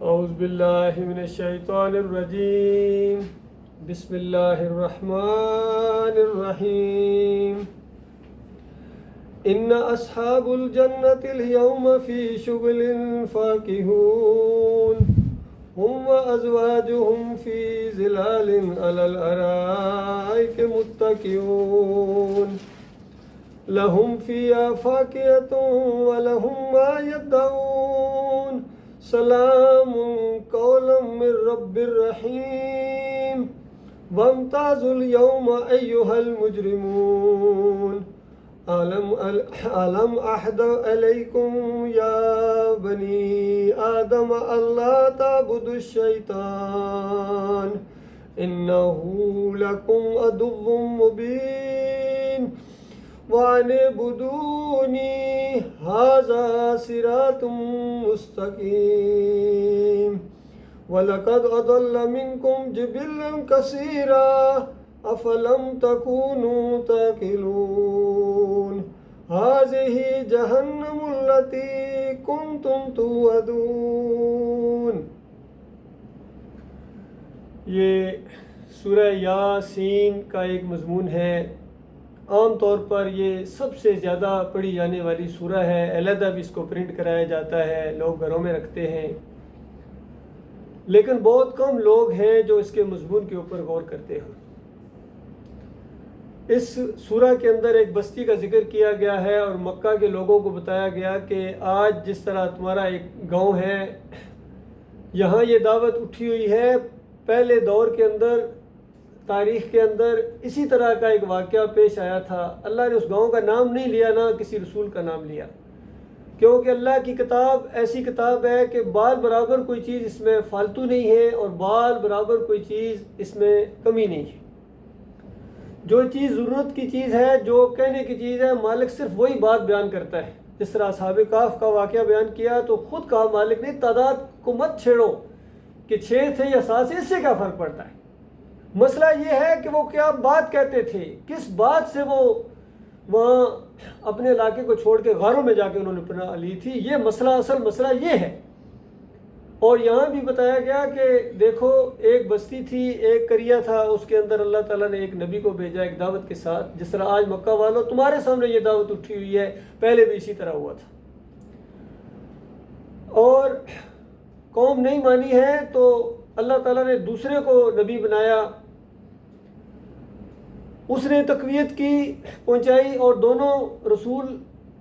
اعوذ باللہ من الشیطان الرجیم بسم اللہ الرحمن الرحیم ان اصحاب الجنة اليوم فی شغل فاکہون هم وازواجهم فی ظلال علی الارائک متکئون لهم فیہا فاکہۃ ولهم ما یدعون سلام قولا من رب الرحیم وامتازوا اليوم ایہا المجرمون ألم أحد إليكم يا بني آدم ألا تعبدوا الشيطان إنه لكم عدو مبين وأن اعبدوني هذا صراط مستقيم ولقد أضل منكم جبلا كثيرا أفلم تكونوا تعقلون هذه جهنم التي كنتم توعدون۔ یہ سورہ یاسین کا ایک مضمون ہے۔ عام طور پر یہ سب سے زیادہ پڑھی جانے والی سورہ ہے، علیحدہ بھی اس کو پرنٹ کرایا جاتا ہے، لوگ گھروں میں رکھتے ہیں، لیکن بہت کم لوگ ہیں جو اس کے مضمون کے اوپر غور کرتے ہیں۔ اس سورہ کے اندر ایک بستی کا ذکر کیا گیا ہے اور مکہ کے لوگوں کو بتایا گیا کہ آج جس طرح تمہارا ایک گاؤں ہے، یہاں یہ دعوت اٹھی ہوئی ہے، پہلے دور کے اندر تاریخ کے اندر اسی طرح کا ایک واقعہ پیش آیا تھا۔ اللہ نے اس گاؤں کا نام نہیں لیا، نہ کسی رسول کا نام لیا، کیونکہ اللہ کی کتاب ایسی کتاب ہے کہ بال برابر کوئی چیز اس میں فالتو نہیں ہے اور بال برابر کوئی چیز اس میں کمی نہیں ہے۔ جو چیز ضرورت کی چیز ہے، جو کہنے کی چیز ہے، مالک صرف وہی بات بیان کرتا ہے۔ جس طرح اصحاب کہف کا واقعہ بیان کیا تو خود کہا مالک نے تعداد کو مت چھیڑو کہ 6 تھے یا 7 سے، اس سے کیا فرق پڑتا ہے؟ مسئلہ یہ ہے کہ وہ کیا بات کہتے تھے، کس بات سے وہ وہاں اپنے علاقے کو چھوڑ کے غاروں میں جا کے انہوں نے پناہ لی تھی۔ یہ مسئلہ، اصل مسئلہ یہ ہے۔ اور یہاں بھی بتایا گیا کہ دیکھو ایک بستی تھی، ایک قریہ تھا، اس کے اندر اللہ تعالیٰ نے ایک نبی کو بھیجا ایک دعوت کے ساتھ، جس طرح آج مکہ والوں تمہارے سامنے یہ دعوت اٹھی ہوئی ہے، پہلے بھی اسی طرح ہوا تھا۔ اور قوم نہیں مانی ہے تو اللہ تعالیٰ نے دوسرے کو نبی بنایا، اس نے تقویت کی، پہنچائی، اور دونوں رسول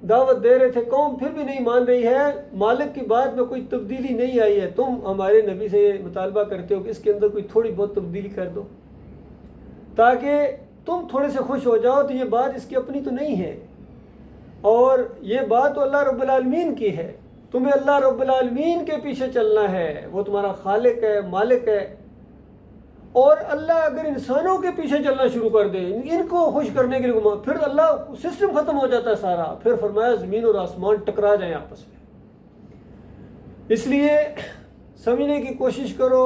دعوت دے رہے تھے، قوم پھر بھی نہیں مان رہی ہے۔ مالک کی بات میں کوئی تبدیلی نہیں آئی ہے۔ تم ہمارے نبی سے یہ مطالبہ کرتے ہو کہ اس کے اندر کوئی تھوڑی بہت تبدیلی کر دو تاکہ تم تھوڑے سے خوش ہو جاؤ، تو یہ بات اس کی اپنی تو نہیں ہے، اور یہ بات تو اللہ رب العالمین کی ہے۔ تمہیں اللہ رب العالمین کے پیچھے چلنا ہے، وہ تمہارا خالق ہے، مالک ہے۔ اور اللہ اگر انسانوں کے پیچھے چلنا شروع کر دے، ان کو خوش کرنے کے لیے گھما، پھر اللہ سسٹم ختم ہو جاتا ہے سارا، پھر فرمایا زمین اور آسمان ٹکرا جائیں آپس میں۔ اس لیے سمجھنے کی کوشش کرو۔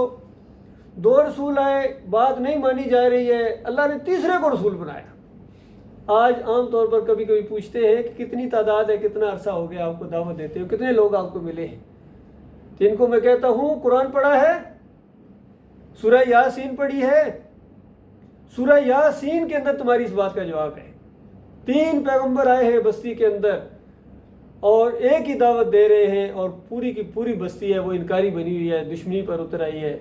2 رسول آئے، بات نہیں مانی جا رہی ہے، اللہ نے تیسرے کو رسول بنایا۔ آج عام طور پر کبھی کبھی پوچھتے ہیں کہ کتنی تعداد ہے، کتنا عرصہ ہو گیا آپ کو دعوت دیتے ہو، کتنے لوگ آپ کو ملے ہیں؟ جن کو میں کہتا ہوں قرآن پڑھا ہے، سورہ یاسین پڑھی ہے، سورہ یاسین کے اندر تمہاری اس بات کا جواب ہے۔ 3 پیغمبر آئے ہیں بستی کے اندر اور ایک ہی دعوت دے رہے ہیں، اور پوری کی پوری بستی ہے وہ انکاری بنی ہوئی ہے، دشمنی پر اتر آئی ہے۔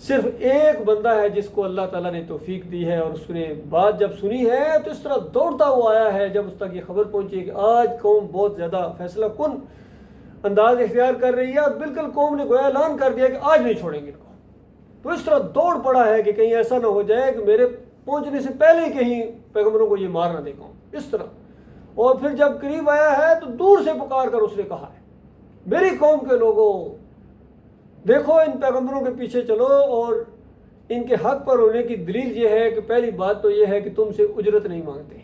صرف ایک بندہ ہے جس کو اللہ تعالیٰ نے توفیق دی ہے، اور اس نے بات جب سنی ہے تو اس طرح دوڑتا ہوا آیا ہے جب اس تک یہ خبر پہنچی کہ آج قوم بہت زیادہ فیصلہ کن انداز اختیار کر رہی ہے، اور بالکل قوم نے گویا اعلان کر دیا کہ آج نہیں چھوڑیں گے ان کو۔ تو اس طرح دوڑ پڑا ہے کہ کہیں ایسا نہ ہو جائے کہ میرے پہنچنے سے پہلے ہی کہیں پیغمبروں کو یہ مار نہ دے قوم، اس طرح۔ اور پھر جب قریب آیا ہے تو دور سے پکار کر اس نے کہا ہے، میری قوم کے لوگوں دیکھو ان پیغمبروں کے پیچھے چلو، اور ان کے حق پر ہونے کی دلیل یہ ہے کہ پہلی بات تو یہ ہے کہ تم سے اجرت نہیں مانگتے،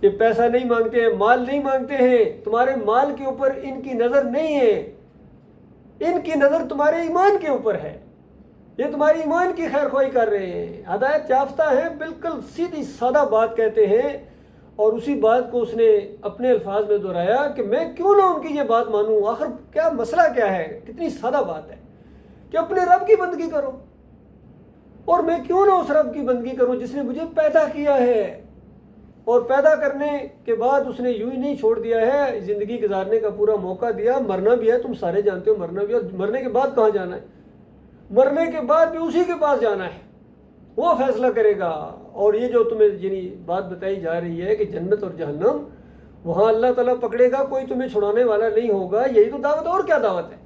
یہ پیسہ نہیں مانگتے ہیں، مال نہیں مانگتے ہیں، تمہارے مال کے اوپر ان کی نظر نہیں ہے، ان کی نظر تمہارے ایمان کے اوپر ہے، یہ تمہاری ایمان کی خیر خواہی کر رہے ہیں، ہدایت یافتہ ہیں، بالکل سیدھی سادہ بات کہتے ہیں۔ اور اسی بات کو اس نے اپنے الفاظ میں دہرایا کہ میں کیوں نہ ان کی یہ بات مانوں، آخر کیا مسئلہ کیا ہے، کتنی سادہ بات ہے۔ کہ اپنے رب کی بندگی کرو. اور میں کیوں نہ اس رب کی بندگی کروں جس نے مجھے پیدا کیا ہے، اور پیدا کرنے کے بعد اس نے یوں ہی نہیں چھوڑ دیا ہے، زندگی گزارنے کا پورا موقع دیا. مرنا بھی ہے، تم سارے جانتے ہو مرنا بھی ہے، اور مرنے کے بعد کہاں جانا ہے؟ مرنے کے بعد بھی اسی کے پاس جانا ہے، وہ فیصلہ کرے گا. اور یہ جو تمہیں یعنی بات بتائی جا رہی ہے کہ جنت اور جہنم، وہاں اللہ تعالیٰ پکڑے گا، کوئی تمہیں چھڑانے والا نہیں ہوگا. یہی تو دعوت، اور کیا دعوت ہے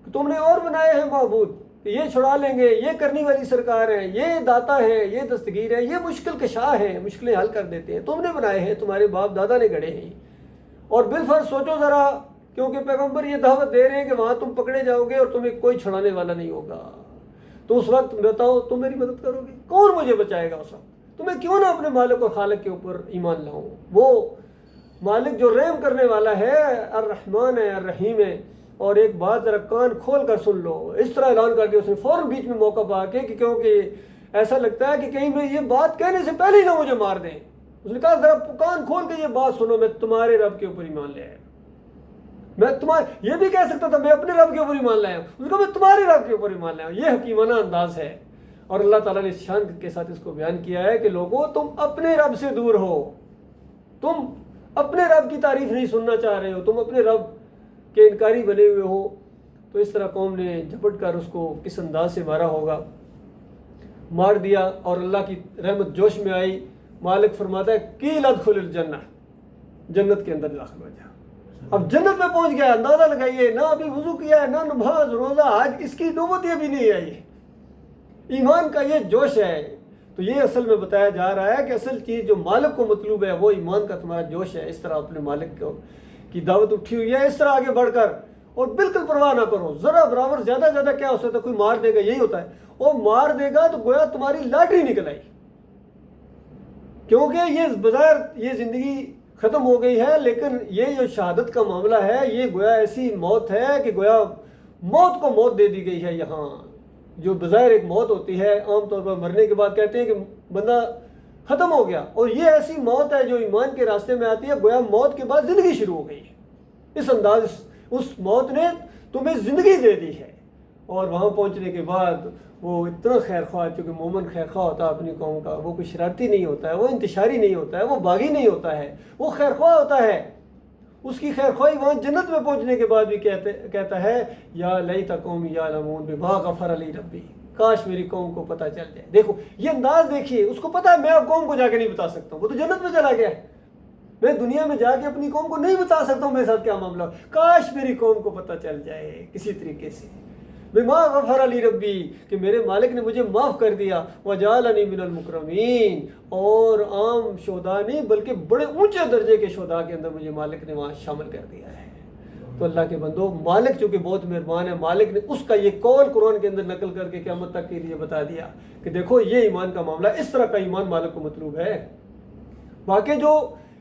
کہ تم نے اور بنائے ہیں معبود کہ یہ چھڑا لیں گے، یہ کرنے والی سرکار ہے، یہ داتا ہے، یہ دستگیر ہے، یہ مشکل کشا ہے، مشکلیں حل کر دیتے ہیں. تم نے بنائے ہیں، تمہارے باپ دادا نے گڑے ہیں. اور بالفرض سوچو ذرا، کیونکہ پیغمبر یہ دعوت دے رہے ہیں کہ وہاں تم پکڑے جاؤ گے اور تمہیں کوئی چھڑانے والا نہیں ہوگا. تو اس وقت بتاؤ تم میری مدد کرو گے؟ کون مجھے بچائے گا اس وقت؟ تو میں کیوں نہ اپنے مالک اور خالق کے اوپر ایمان لاؤں؟ وہ مالک جو رحم کرنے والا ہے، الرحمن ہے، الرحیم ہے. اور ایک بات ذرا کان کھول کر سن لو، اس طرح اعلان کر دیا اس نے فوراً بیچ میں موقع پا کے کہ کیونکہ ایسا لگتا ہے کہ کہیں میں یہ بات کہنے سے پہلے ہی نہ مجھے مار دیں. اس نے کہا ذرا کان کھول کے یہ بات سنو، میں تمہارے رب کے اوپر ایمان لے آیا. میں یہ بھی کہہ سکتا تھا میں اپنے رب کے اوپر ایمان لایا ہوں، اس نے کہا میں تمہارے رب کے اوپر ایمان لایا ہوں. یہ حکیمانہ انداز ہے. اور اللہ تعالیٰ نے اس شان کے ساتھ اس کو بیان کیا ہے کہ لوگوں تم اپنے رب سے دور ہو، تم اپنے رب کی تعریف نہیں سننا چاہ رہے ہو، تم اپنے رب کے انکاری بنے ہوئے ہو. تو اس طرح قوم نے جھپٹ کر اس کو کس انداز سے مارا ہوگا، مار دیا. اور اللہ کی رحمت جوش میں آئی. مالک فرماتا ہے قیل ادخل الجنہ، جنت کے اندر داخل ہو جا. اب جنت میں پہنچ گیا. اندازہ لگائیے، نہ ابھی وضو کیا ہے، نہ نماز روزہ حج، اس کی نوبت ہی ابھی نہیں آئی. ایمان کا یہ جوش ہے. تو یہ اصل میں بتایا جا رہا ہے کہ اصل چیز جو مالک کو مطلوب ہے وہ ایمان کا تمہارا جوش ہے. اس طرح اپنے مالک کی دعوت اٹھی ہوئی ہے، اس طرح آگے بڑھ کر، اور بالکل پرواہ نہ کرو. ذرا برابر زیادہ زیادہ کیا ہو سکتا ہے، کوئی مار دے گا، یہی ہوتا ہے. وہ مار دے گا تو گویا تمہاری لاٹری نکل آئی، کیونکہ یہ بظاہر یہ زندگی ختم ہو گئی ہے، لیکن یہ جو شہادت کا معاملہ ہے یہ گویا ایسی موت ہے کہ گویا موت کو موت دے دی گئی ہے. یہاں جو بظاہر ایک موت ہوتی ہے، عام طور پر مرنے کے بعد کہتے ہیں کہ بندہ ختم ہو گیا، اور یہ ایسی موت ہے جو ایمان کے راستے میں آتی ہے، گویا موت کے بعد زندگی شروع ہو گئی ہے. اس انداز اس موت نے تمہیں زندگی دے دی ہے. اور وہاں پہنچنے کے بعد وہ اتنا خیر خواہ، چونکہ مومن خیر خواہ ہوتا ہے اپنی قوم کا، وہ کوئی شرارتی نہیں ہوتا ہے، وہ انتشاری نہیں ہوتا ہے، وہ باغی نہیں ہوتا ہے، وہ خیر خواہ ہوتا ہے. اس کی خیر خواہی وہاں جنت میں پہنچنے کے بعد بھی کہتا ہے یا لیت قومی یعلمون بما غفر لی ربی، کاش میری قوم کو پتہ چل جائے. دیکھو یہ انداز دیکھیے، اس کو پتہ ہے میں اب قوم کو جا کے نہیں بتا سکتا ہوں، وہ تو جنت میں چلا گیا ہے. میں دنیا میں جا کے اپنی قوم کو نہیں بتا سکتا ہوں میرے ساتھ کیا معاملہ ہو. کاش میری قوم کو پتہ چل جائے کسی طریقے سے. بما غفر لی ربی، کہ میرے مالک نے مجھے معاف کر دیا. وجعلنی من المکرمین، اور عام شہداء نہیں بلکہ بڑے اونچے درجے کے شہداء کے اندر مجھے مالک نے وہاں شامل کر دیا ہے. تو اللہ کے بندو، مالک چونکہ بہت مہربان ہے، مالک نے اس کا یہ قول قرآن کے اندر نقل کر کے قیامت تک کے لیے بتا دیا کہ دیکھو یہ ایمان کا معاملہ، اس طرح کا ایمان مالک کو مطلوب ہے. واقعی جو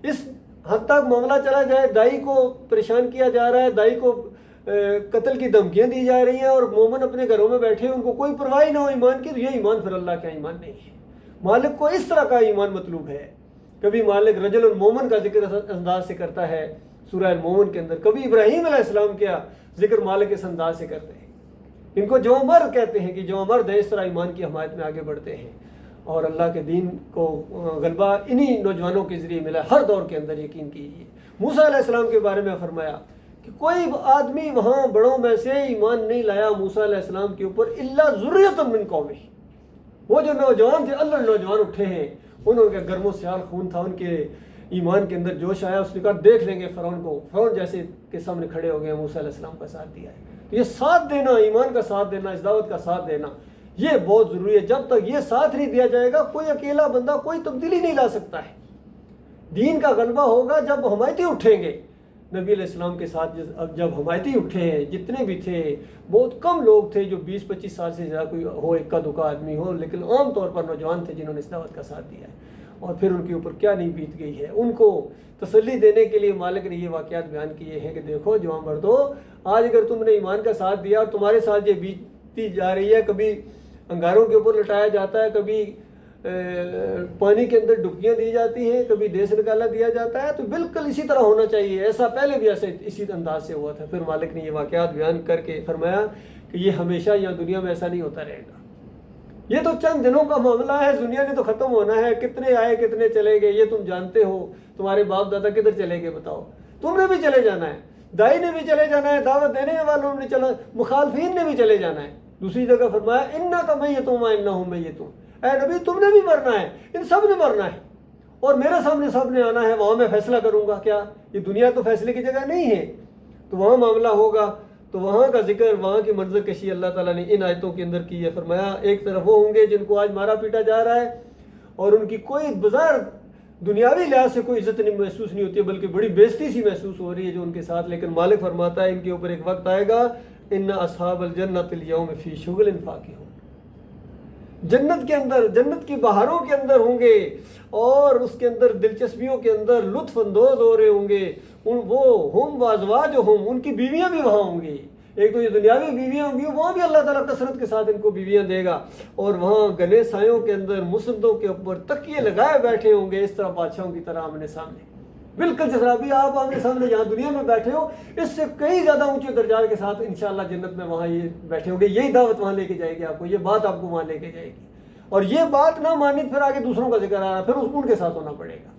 اس حد تک معاملہ چلا جائے، دائی کو پریشان کیا جا رہا ہے، دائی کو قتل کی دھمکیاں دی جا رہی ہیں، اور مومن اپنے گھروں میں بیٹھے ہیں، ان کو کوئی پرواہ نہ ہو ایمان کی، تو یہ ایمان پھر اللہ کا ایمان نہیں ہے. مالک کو اس طرح کا ایمان مطلوب ہے. کبھی مالک رجل المومن کا ذکر انداز سے کرتا ہے سورہ المومن کے اندر، کبھی ابراہیم علیہ السلام کا ذکر مالک اس انداز سے کرتے ہیں. ان کو جو مرد کہتے ہیں کہ جو مرد ہے، اس طرح ایمان کی حمایت میں آگے بڑھتے ہیں. اور اللہ کے دین کو غلبہ انہی نوجوانوں کے ذریعے ملا. ہر دور کے اندر یقین کیجیے. موسیٰ علیہ السلام کے بارے میں فرمایا کہ کوئی آدمی وہاں بڑوں میں سے ایمان نہیں لایا موسیٰ علیہ السلام کے اوپر الا ذریۃ من قومہ. وہ جو نوجوان تھے، اللہ نوجوان اٹھے ہیں، انہوں کا گرم و سیال خون تھا، ان کے ایمان کے اندر جوش آیا. اس نے کہا دیکھ لیں گے فرعون کو. فرعون جیسے کے سامنے کھڑے ہو گئے، موسیٰ علیہ السلام کا ساتھ دیا ہے. تو یہ ساتھ دینا، ایمان کا ساتھ دینا، اس دعوت کا ساتھ دینا، یہ بہت ضروری ہے. جب تک یہ ساتھ نہیں دیا جائے گا، کوئی اکیلا بندہ کوئی تبدیلی نہیں لا سکتا ہے. دین کا غلبہ ہوگا جب حمایتی اٹھیں گے. نبی علیہ السلام کے ساتھ جب حمایتی اٹھے ہیں، جتنے بھی تھے، بہت کم لوگ تھے جو 20-25 سال سے زیادہ کوئی ہو، اکا دکا آدمی ہو، لیکن عام طور پر نوجوان تھے جنہوں نے اس دعوت کا ساتھ دیا ہے. اور پھر ان کے اوپر کیا نہیں بیت گئی ہے. ان کو تسلی دینے کے لیے مالک نے یہ واقعات بیان کیے ہیں کہ دیکھو جوان مردو، آج اگر تم نے ایمان کا ساتھ دیا اور تمہارے ساتھ یہ بیتتی جا رہی ہے، کبھی انگاروں کے اوپر لٹایا جاتا ہے، کبھی پانی کے اندر ڈبکیاں دی جاتی ہیں، کبھی دیس نکالا دیا جاتا ہے، تو بالکل اسی طرح ہونا چاہیے. ایسا پہلے بھی ایسے اسی انداز سے ہوا تھا. پھر مالک نے یہ واقعات بیان کر کے فرمایا کہ یہ ہمیشہ یہاں دنیا میں ایسا نہیں ہوتا رہے گا، یہ تو چند دنوں کا معاملہ ہے، دنیا نے تو ختم ہونا ہے، کتنے آئے کتنے چلے گئے یہ تم جانتے ہو، تمہارے باپ دادا کدھر چلے گئے بتاؤ، تم نے بھی چلے جانا ہے، دائی نے بھی چلے جانا ہے، دعوت دینے والوں نے چلا، مخالفین نے بھی چلے جانا ہے۔ دوسری جگہ فرمایا انکا میتون وانہم میتون، اے نبی تم نے بھی مرنا ہے، ان سب نے مرنا ہے، اور میرے سامنے سب نے آنا ہے، وہاں میں فیصلہ کروں گا۔ کیا یہ دنیا تو فیصلے کی جگہ نہیں ہے، تو وہاں معاملہ ہوگا۔ تو وہاں کا ذکر، وہاں کی منظر کشی اللہ تعالیٰ نے ان آیتوں کے اندر کی ہے۔ فرمایا ایک طرف وہ ہوں گے جن کو آج مارا پیٹا جا رہا ہے اور ان کی کوئی بظاہر دنیاوی لحاظ سے کوئی عزت نہیں محسوس نہیں ہوتی ہے، بلکہ بڑی بےزتی سی محسوس ہو رہی ہے جو ان کے ساتھ، لیکن مالک فرماتا ہے ان کے اوپر ایک وقت آئے گا ان اصحاب الجنت الیوم فی شغل فاکہون، جنت کے اندر، جنت کی بہاروں کے اندر ہوں گے اور اس کے اندر دلچسپیوں کے اندر لطف اندوز ہو رہے ہوں گے، وہ ہم وازواجہم، ان کی بیویاں بھی وہاں ہوں گی، ایک تو یہ دنیاوی بیویاں ہوں گی، وہاں بھی اللہ تعالیٰ کثرت کے ساتھ ان کو بیویاں دے گا، اور وہاں گنے سایوں کے اندر مسندوں کے اوپر تکیے لگائے بیٹھے ہوں گے، اس طرح بادشاہوں کی طرح آمنے سامنے، بالکل جس طرح بھی آپ آمنے سامنے یہاں دنیا میں بیٹھے ہو، اس سے کئی زیادہ اونچے درجات کے ساتھ انشاءاللہ جنت میں وہاں یہ بیٹھے ہوں گے، یہی دعوت وہاں لے کے جائے گی آپ کو، یہ بات آپ کو وہاں لے کے جائے گی، اور یہ بات نہ مانی پھر آگے دوسروں کا ذکر آ رہا، پھر اس ان کے ساتھ ہونا پڑے گا۔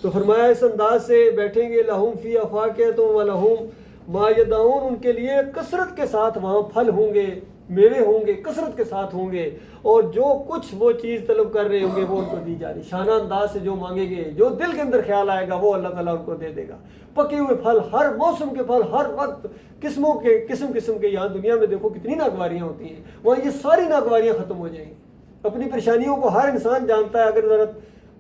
تو فرمایا اس انداز سے بیٹھیں گے، لہم فی فاکہۃ ولہم ما یدعون، ان کے لیے کثرت کے ساتھ وہاں پھل ہوں گے، میوے ہوں گے، کثرت کے ساتھ ہوں گے، اور جو کچھ وہ چیز طلب کر رہے ہوں گے وہ ان کو دی جا رہی، شانہ انداز سے جو مانگیں گے، جو دل کے اندر خیال آئے گا وہ اللہ تعالیٰ ان کو دے دے گا، پکے ہوئے پھل، ہر موسم کے پھل، ہر وقت قسم قسم کے۔ یہاں دنیا میں دیکھو کتنی ناگواریاں ہوتی ہیں، وہاں یہ ساری ناگواریاں ختم ہو جائیں گی، اپنی پریشانیوں کو ہر انسان جانتا ہے، اگر ذرا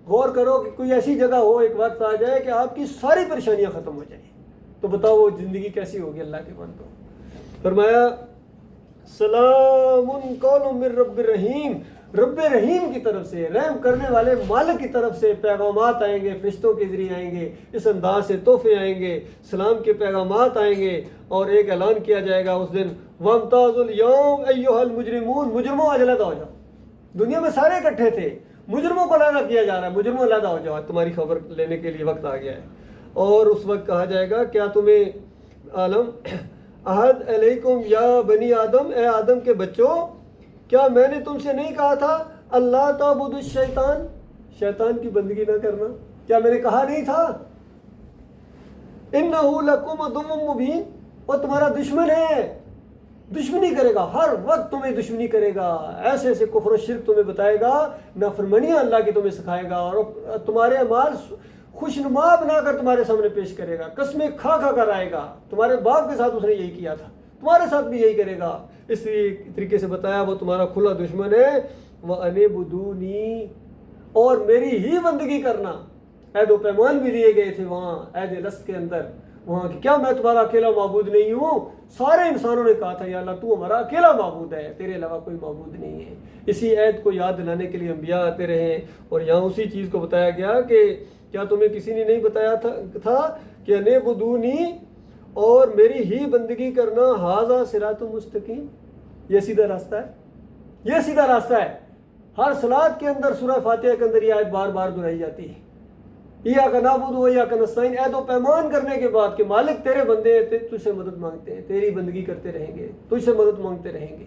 غور کرو کہ کوئی ایسی جگہ ہو، ایک وقت آ جائے کہ آپ کی ساری پریشانیاں ختم ہو جائیں، تو بتاؤ وہ زندگی کیسی ہوگی اللہ کے بندوں۔ فرمایا سلام قول من رب الرحیم، رب رحیم کی طرف سے، رحم کرنے والے مالک کی طرف سے پیغامات آئیں گے، فرشتوں کے ذریعے آئیں گے، اس انداز سے تحفے آئیں گے، سلام کے پیغامات آئیں گے، اور ایک اعلان کیا جائے گا اس دن وامتازوا اليوم ایھا المجرمون، مجرموں آج علیحدہ ہو جاؤ۔ دنیا میں سارے اکٹھے تھے، مجرموں کو علیحدہ کیا جا رہا ہے، مجرموں علیحدہ ہو جاؤ، تمہاری خبر لینے کے لیے وقت آ گیا ہے۔ اور اس وقت کہا جائے گا کیا تمہیں عالم عہد علیکم یا بنی آدم، اے آدم کے بچوں، کیا میں نے تم سے نہیں کہا تھا اللہ تعبدوا الشیطان، شیطان کی بندگی نہ کرنا، کیا میں نے کہا نہیں تھا؟ انہ لکم عدو مبین، وہ تمہارا دشمن ہے، دشمنی کرے گا، ہر وقت تمہیں دشمنی کرے گا، ایسے ایسے کفر و شرک تمہیں بتائے گا، نافرمانیاں اللہ کی تمہیں سکھائے گا، اور تمہارے اعمال خوشنما بنا کر تمہارے سامنے پیش کرے گا، قسمیں کھا کھا کر آئے گا، تمہارے باپ کے ساتھ اس نے یہی کیا تھا، تمہارے ساتھ بھی یہی کرے گا، اس طریقے سے بتایا وہ تمہارا کھلا دشمن ہے۔ وَأَنِعْبُدُونِي، اور میری ہی بندگی کرنا، عہد و پیمان بھی لیے گئے تھے وہاں عہد لست کے اندر، وہاں کہ کیا میں تمہارا اکیلا معبود نہیں ہوں؟ سارے انسانوں نے کہا تھا یا اللہ تو ہمارا اکیلا معبود ہے، تیرے علاوہ کوئی معبود نہیں ہے۔ اسی عہد کو یاد دلانے کے لیے انبیاء آتے رہے، اور یہاں اسی چیز کو بتایا گیا کہ کیا تمہیں کسی نے نہیں بتایا تھا کہ انعبدونی، اور میری ہی بندگی کرنا، ھذا صراط مستقیم، یہ سیدھا راستہ ہے، یہ سیدھا راستہ ہے۔ ہر صلاۃ کے اندر سورہ فاتحہ کے اندر یہ آیت بار بار دہرائی جاتی ہے، ایاک نعبد و ایاک نستعین، عہد و پیمان کرنے کے بعد کہ مالک تیرے بندے تجھ سے مدد مانگتے ہیں، تیری بندگی کرتے رہیں گے، تجھ سے مدد مانگتے رہیں گے،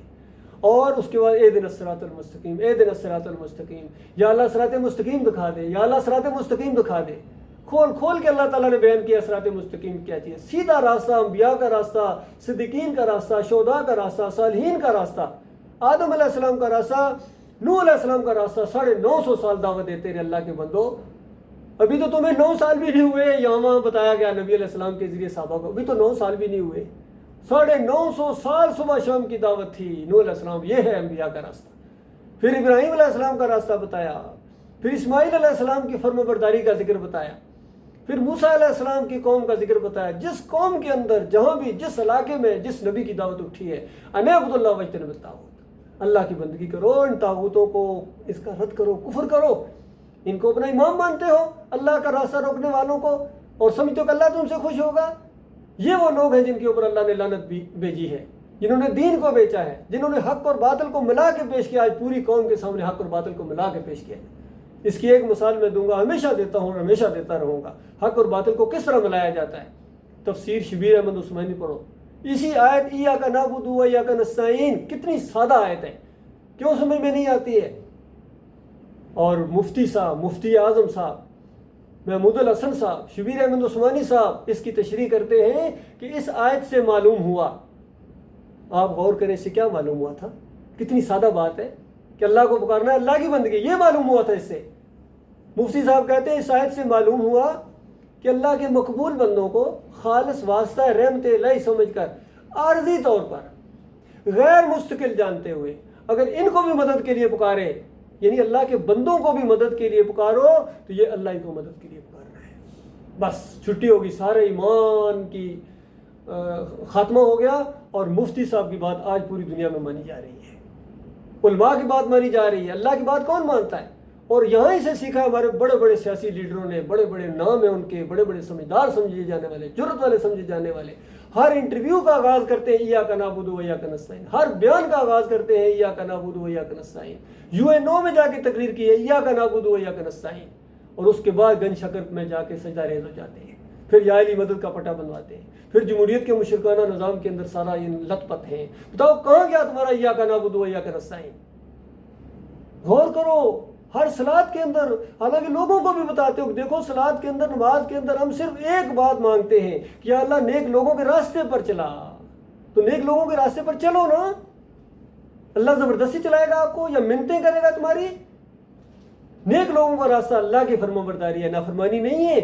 اور اس کے بعد اہدنا الصراط المستقیم، اہدنا الصراط المستقیم، یا اللہ صراط مستقیم دکھا دے، یا اللہ صراط مستقیم دکھا دے، کھول کھول کے اللہ تعالیٰ نے بیان کیا صراط مستقیم کیا چیز، سیدھا راستہ، انبیاء کا راستہ، صدیقین کا راستہ، شہداء کا راستہ، صالحین کا راستہ، آدم علیہ السلام کا راستہ، نوح علیہ السلام کا راستہ، 950 سال دعوت دیتے رہے اللہ کے بندو، ابھی تو تمہیں 9 سال بھی نہیں ہوئے، یہاں وہاں بتایا گیا نبی علیہ السلام کے ذریعے صحابہ کو، ابھی تو 9 سال بھی نہیں ہوئے، 950 سال صبح شام کی دعوت تھی، نوح علیہ السلام، یہ ہے انبیاء کا راستہ۔ پھر ابراہیم علیہ السلام کا راستہ بتایا، پھر اسماعیل علیہ السلام کی فرم برداری کا ذکر بتایا، پھر موسیٰ علیہ السلام کی قوم کا ذکر بتایا، جس قوم کے اندر جہاں بھی جس علاقے میں جس نبی کی دعوت اٹھی ہے، انعبدوا اللہ واجتنبوا الطاغوت، اللہ کی بندگی کرو، ان طاغوتوں کو اس کا رد کرو، کفر کرو، ان کو اپنا امام مانتے ہو، اللہ کا راستہ روکنے والوں کو، اور سمجھتے ہو کہ اللہ تم سے خوش ہوگا۔ یہ وہ لوگ ہیں جن کے اوپر اللہ نے لعنت بھی بھیجی ہے، جنہوں نے دین کو بیچا ہے، جنہوں نے حق اور باطل کو ملا کے پیش کیا، آج پوری قوم کے سامنے حق اور باطل کو ملا کے پیش کیا ہے۔ اس کی ایک مثال میں دوں گا، ہمیشہ دیتا ہوں اور ہمیشہ دیتا رہوں گا، حق اور باطل کو کس طرح ملایا جاتا ہے۔ تفسیر شبیر احمد عثمانی پڑھو، اسی آیت ایاک نعبد و ایاک نستعین کتنی سادہ آیت ہے، کیوں سمجھ میں نہیں آتی ہے؟ اور مفتی صاحب، مفتی اعظم صاحب محمود الحسن صاحب، شبیر احمد عثمانی صاحب اس کی تشریح کرتے ہیں کہ اس آیت سے معلوم ہوا، آپ غور کریں اس سے کیا معلوم ہوا تھا؟ کتنی سادہ بات ہے کہ اللہ کو پکارنا ہے، اللہ کی بندگی، یہ معلوم ہوا تھا اس سے۔ مفتی صاحب کہتے ہیں اس آیت سے معلوم ہوا کہ اللہ کے مقبول بندوں کو خالص واسطہ رحمت الہی سمجھ کر عارضی طور پر غیر مستقل جانتے ہوئے اگر ان کو بھی مدد کے لیے پکارے، یعنی اللہ کے بندوں کو بھی مدد کے لیے پکارو، تو یہ اللہ ہی کو مدد کے لیے پکارنا ہے، بس چھٹی ہوگی، سارے ایمان کی خاتمہ ہو گیا۔ اور مفتی صاحب کی بات آج پوری دنیا میں مانی جا رہی ہے، علماء کی بات مانی جا رہی ہے، اللہ کی بات کون مانتا ہے؟ اور یہاں ہی سے سیکھا ہمارے بڑے بڑے سیاسی لیڈروں نے، بڑے بڑے نام ہیں ان کے، بڑے بڑے سمجھدار سمجھے جانے والے، جرأت والے سمجھے جانے والے، ہر انٹرویو کا آغاز کرتے ہیں ایاک نعبد و ایاک نستعین، ہر بیان کا آغاز کرتے ہیں ایاک نعبد و ایاک نستعین، UN میں جا کے تقریر کی ہے ایاک نعبد و ایاک نستعین، اور اس کے بعد گنج شکر میں جا کے سجدہ ریز ہو جاتے ہیں، پھر یا علی مدد کا پٹا بنواتے ہیں، پھر جمہوریت کے مشرکانہ نظام کے اندر سارا یہ لت پت ہیں۔ بتاؤ کہاں گیا تمہارا ایاک نعبد و ایاک نستعین؟ غور کرو ہر صلات کے اندر، حالانکہ لوگوں کو بھی بتاتے ہو، دیکھو صلات کے اندر، نماز کے اندر ہم صرف ایک بات مانگتے ہیں کہ یا اللہ نیک لوگوں کے راستے پر چلا، تو نیک لوگوں کے راستے پر چلو نا۔ اللہ زبردستی چلائے گا آپ کو یا منتیں کرے گا تمہاری؟ نیک لوگوں کا راستہ اللہ کی فرمانبرداری ہے، نافرمانی نہیں ہے۔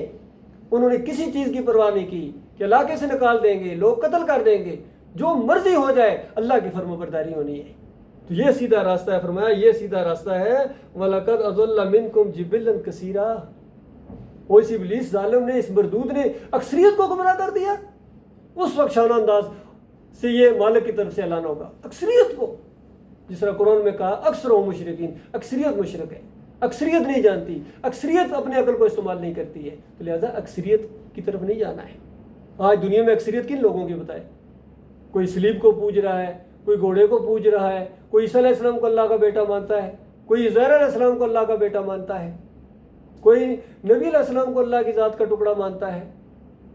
انہوں نے کسی چیز کی پرواہ نہیں کی کہ علاقے سے نکال دیں گے، لوگ قتل کر دیں گے، جو مرضی ہو جائے اللہ کی فرمانبرداری ہونی ہے۔ تو یہ سیدھا راستہ ہے، فرمایا یہ سیدھا راستہ ہے۔ وَلَقَدْ أَضَلَّ مِنْكُمْ جِبِلًّا كَثِيرًا، وہ اس ابلیس ظالم نے، اس مردود نے اکثریت کو گمراہ کر دیا۔ اس وقت شانہ انداز سے یہ مالک کی طرف سے اعلان ہوگا، اکثریت کو، جس طرح قرآن میں کہا اکثر و مشرکین، اکثریت مشرک ہے، اکثریت نہیں جانتی، اکثریت اپنے عقل کو استعمال نہیں کرتی ہے، تو لہٰذا اکثریت کی طرف نہیں جانا ہے۔ آج دنیا میں اکثریت کن لوگوں کی بتائے؟ کوئی سلیب کو پوج رہا ہے، کوئی گھوڑے کو پوج رہا ہے، کوئی عیسیٰ علیہ السلام کو اللہ کا بیٹا مانتا ہے، کوئی عزیر علیہ السلام کو اللہ کا بیٹا مانتا ہے، کوئی نبی علیہ السلام کو اللہ کی ذات کا ٹکڑا مانتا ہے۔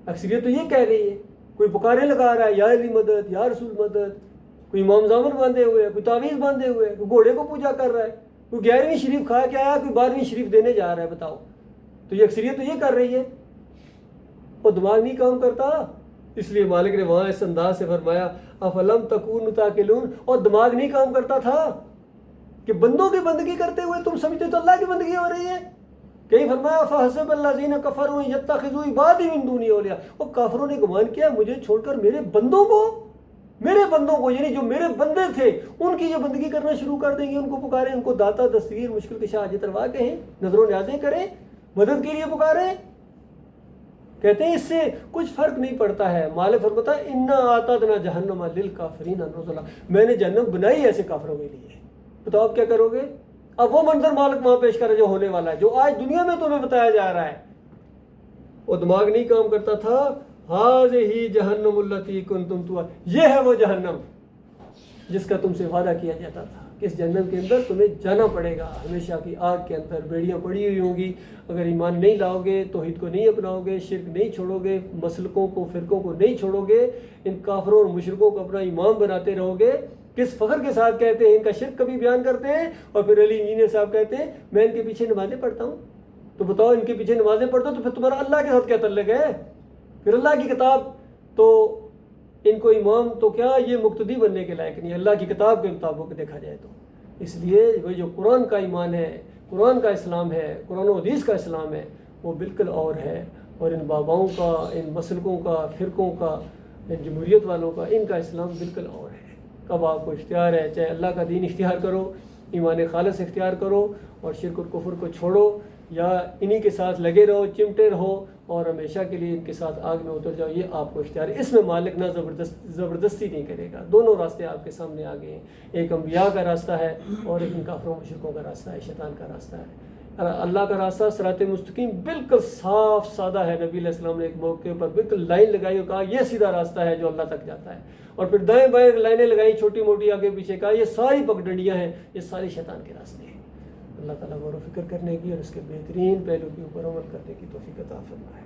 اکثریت تو یہ کہہ رہی ہے، کوئی پکارے لگا رہا ہے یا علی مدد، یا رسول مدد، کوئی امام زامن باندھے ہوئے، کوئی تعویذ باندھے ہوئے، کوئی گھوڑے کو پوجا کر رہا ہے، کوئی 11ویں شریف کھا کے آیا، کوئی 12ویں شریف دینے جا رہا ہے۔ بتاؤ، تو یہ اکثریت تو یہ کر رہی ہے، وہ دماغ نہیں کام کرتا۔ اس لیے مالک نے وہاں اس انداز سے فرمایا افلم تکونوا تعقلون، اور دماغ نہیں کام کرتا تھا کہ بندوں کی بندگی کرتے ہوئے تم سمجھتے تو اللہ کی بندگی ہو رہی ہے۔ کہیں فرمایا فحسب الذین کفروا یتخذوا عبادی من دونی اولیاء، وہ کافروں نے گمان کیا مجھے چھوڑ کر میرے بندوں کو یعنی جو میرے بندے تھے ان کی یہ بندگی کرنا شروع کر دیں گے، ان کو پکاریں، ان کو داتا، دستگیر، مشکل کشا، حاجت روا کہیں، نظر و نیازیں کریں، مدد کے لیے پکاریں۔ کہتے ہیں اس سے کچھ فرق نہیں پڑتا ہے۔ مالک فرماتا ہے انا اعتدنا جہنم للکافرین نزلا، میں نے جہنم بنائی ایسے کافروں کے لیے۔ بتاؤ آپ کیا کرو گے؟ اب وہ منظر مالک وہاں پیش کرے جو ہونے والا ہے، جو آج دنیا میں تمہیں بتایا جا رہا ہے۔ وہ دماغ نہیں کام کرتا تھا، ہذہ جہنم التی کنتم توعدون، یہ ہے وہ جہنم جس کا تم سے وعدہ کیا جاتا تھا کہ اس جہنم کے اندر تمہیں جانا پڑے گا، ہمیشہ کی آگ کے اندر بیڑیاں پڑی ہوئی ہوں گی۔ اگر ایمان نہیں لاؤ گے، توحید کو نہیں اپناؤ گے، شرک نہیں چھوڑو گے، مسلکوں کو، فرقوں کو نہیں چھوڑو گے، ان کافروں اور مشرکوں کو اپنا امام بناتے رہو گے۔ کس فخر کے ساتھ کہتے ہیں، ان کا شرک کبھی بیان کرتے ہیں، اور پھر علی انجینئر صاحب کہتے ہیں میں ان کے پیچھے نمازیں پڑھتا ہوں۔ تو بتاؤ ان کے پیچھے نمازیں پڑھتا ہوں تو پھر تمہارا اللہ کے ساتھ کیا تعلق ہے؟ پھر اللہ کی کتاب تو ان کو امام تو کیا یہ مقتدی بننے کے لائق نہیں، اللہ کی کتاب کے مطابق دیکھا جائے تو۔ اس لیے وہ جو قرآن کا ایمان ہے، قرآن کا اسلام ہے، قرآن و حدیث کا اسلام ہے، وہ بالکل اور ہے۔ اور ان باباؤں کا، ان مسلکوں کا، فرقوں کا، ان جمہوریت والوں کا، ان کا اسلام بالکل اور ہے۔ اب آپ کو اختیار ہے، چاہے اللہ کا دین اختیار کرو، ایمان خالص اختیار کرو، اور شرک اور کفر کو چھوڑو، یا انہی کے ساتھ لگے رہو، چمٹے رہو، اور ہمیشہ کے لیے ان کے ساتھ آگ میں اتر جاؤ۔ یہ آپ کو اختیار ہے، اس میں مالک نہ زبردستی نہیں کرے گا۔ دونوں راستے آپ کے سامنے آ گئے ہیں، ایک انبیاء کا راستہ ہے اور ایک ان کافروں مشرکوں کا راستہ ہے، شیطان کا راستہ ہے۔ اللہ کا راستہ صراط مستقیم بالکل صاف سادہ ہے۔ نبی علیہ السلام نے ایک موقع پر بالکل لائن لگائی اور کہا یہ سیدھا راستہ ہے جو اللہ تک جاتا ہے، اور پھر دائیں بائیں لائنیں لگائی چھوٹی موٹی آگے پیچھے، کہا یہ ساری پگڈنڈیاں ہیں، یہ سارے شیطان کے راستے ہیں۔ اللہ تعالیٰ غور و فکر کرنے کی اور اس کے بہترین پہلو کے اوپر عمل کرنے کی توفیق عطا فرمائے۔